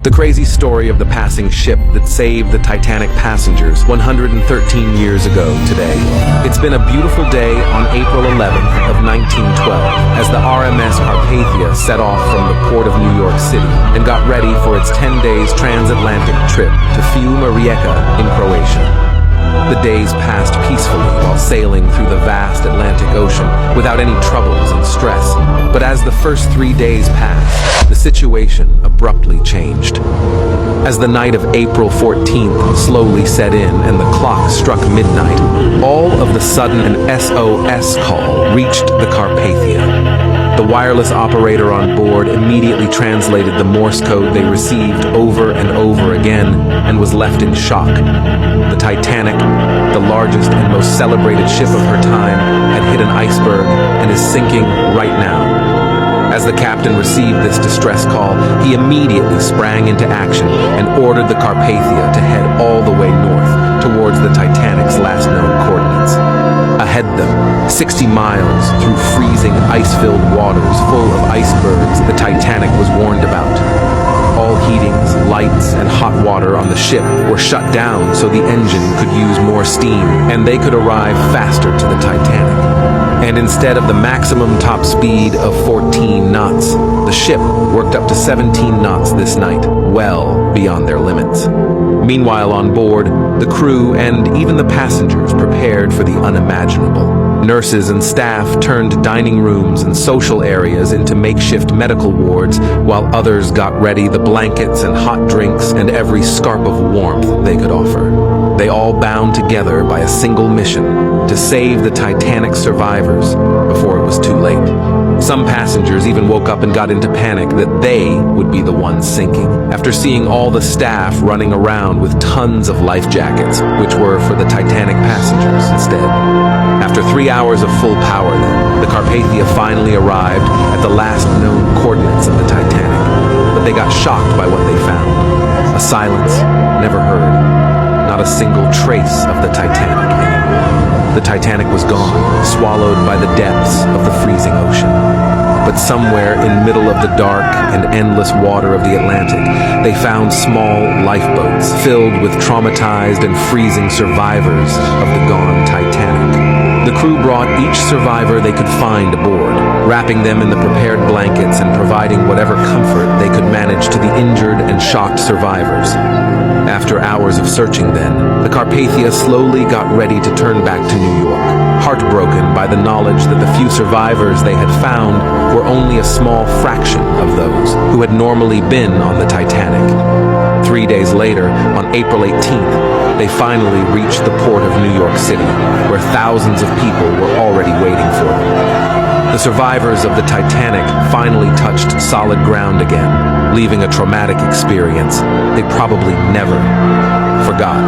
The crazy story of the passing ship that saved the Titanic passengers 113 years ago today. It's been a beautiful day on April 11th of 1912 as the RMS Carpathia set off from the port of New York City and got ready for its 10 days transatlantic trip to Fiume Rijeka in Croatia. The days passed peacefully while sailing through the vast Atlantic Ocean without any troubles and stress. But as the first 3 days passed, the situation abruptly changed. As the night of April 14th slowly set in and the clock struck midnight, all of the sudden an SOS call reached the Carpathia. The wireless operator on board immediately translated the Morse code they received over and over again and was left in shock. The Titanic, the largest and most celebrated ship of her time, had hit an iceberg and is sinking right now. As the captain received this distress call, he immediately sprang into action and ordered the Carpathia to head all the way north towards the Titanic's last known coordinates. Ahead them, 60 miles through freezing ice-filled waters full of icebergs, the Titanic was warned about. All heatings, lights, and hot water on the ship were shut down so the engine could use more steam and they could arrive faster to the Titanic. And instead of the maximum top speed of 14 knots, the ship worked up to 17 knots this night, well beyond their limits. Meanwhile, on board, the crew and even the passengers prepared for the unimaginable. Nurses and staff turned dining rooms and social areas into makeshift medical wards, while others got ready the blankets and hot drinks and every scarp of warmth they could offer. They all bound together by a single mission: to save the Titanic survivors before it was too late. Some passengers even woke up and got into panic that they would be the ones sinking, after seeing all the staff running around with tons of life jackets, which were for the Titanic passengers instead. After 3 hours of full power, then, the Carpathia finally arrived at the last known coordinates of the Titanic, but they got shocked by what they found. A silence never heard, not a single trace of the Titanic anymore. The Titanic was gone, swallowed by the depths of the freezing ocean. But somewhere in middle of the dark and endless water of the Atlantic, they found small lifeboats filled with traumatized and freezing survivors of the gone Titanic. The crew brought each survivor they could find aboard, wrapping them in the prepared blankets and providing whatever comfort they could manage to the injured and shocked survivors. After hours of searching then, the Carpathia slowly got ready to turn back to New York, heartbroken by the knowledge that the few survivors they had found were only a small fraction of those who had normally been on the Titanic. 3 days later, on April 18th, they finally reached the port of New York City, where thousands of people were already waiting for them. The survivors of the Titanic finally touched solid ground again, leaving a traumatic experience they probably never forgot.